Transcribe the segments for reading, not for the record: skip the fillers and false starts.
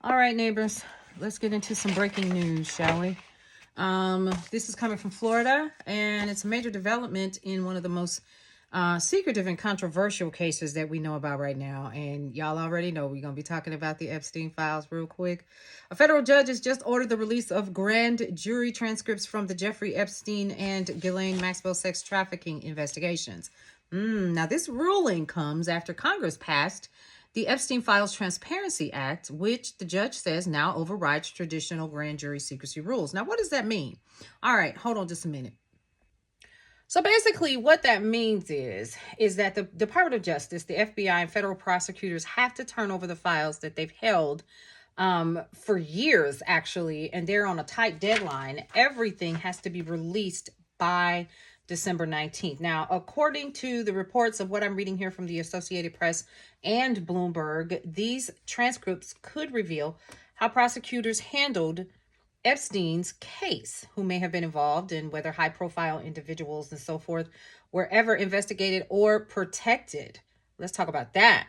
All right, neighbors, let's get into some breaking news, shall we? This is coming from Florida, and it's a major development in one of the most secretive and controversial cases that we know about right now. And y'all already know we're going to be talking about the Epstein files real quick. A federal judge has just ordered the release of grand jury transcripts from the Jeffrey Epstein and Ghislaine Maxwell sex trafficking investigations. Now, this ruling comes after Congress passed the Epstein Files Transparency Act, which the judge says now overrides traditional grand jury secrecy rules. Now, what does that mean? All right, hold on just a minute. So basically what that means is that the Department of Justice, the FBI, and federal prosecutors have to turn over the files that they've held for years, actually, and they're on a tight deadline. Everything has to be released by December 19th. Now, according to the reports of what I'm reading here from the Associated Press and Bloomberg, these transcripts could reveal how prosecutors handled Epstein's case, who may have been involved, and whether high-profile individuals and so forth were ever investigated or protected. Let's talk about that.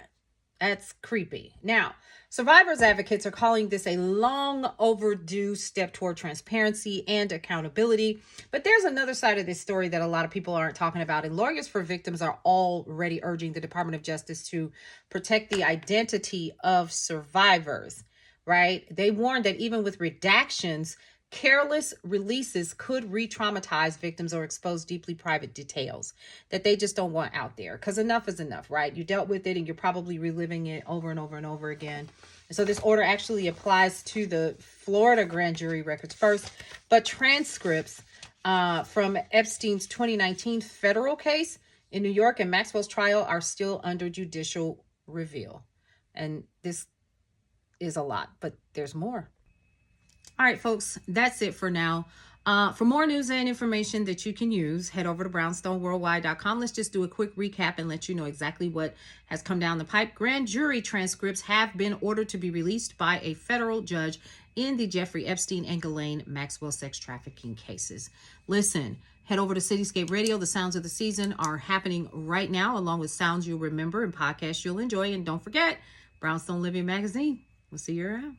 That's creepy. Now, survivors advocates are calling this a long overdue step toward transparency and accountability. But there's another side of this story that a lot of people aren't talking about. And lawyers for victims are already urging the Department of Justice to protect the identity of survivors, right? They warned that even with redactions, careless releases could re-traumatize victims or expose deeply private details that they just don't want out there, because enough is enough, right? You dealt with it and you're probably reliving it over and over and over again. And so this order actually applies to the Florida grand jury records first, but transcripts from Epstein's 2019 federal case in New York and Maxwell's trial are still under judicial review. And this is a lot, but there's more. All right, folks, that's it for now. For more news and information that you can use, head over to brownstoneworldwide.com. Let's just do a quick recap and let you know exactly what has come down the pipe. Grand jury transcripts have been ordered to be released by a federal judge in the Jeffrey Epstein and Ghislaine Maxwell sex trafficking cases. Listen, head over to Cityscape Radio. The sounds of the season are happening right now, along with sounds you'll remember and podcasts you'll enjoy. And don't forget, Brownstone Living Magazine. We'll see you around.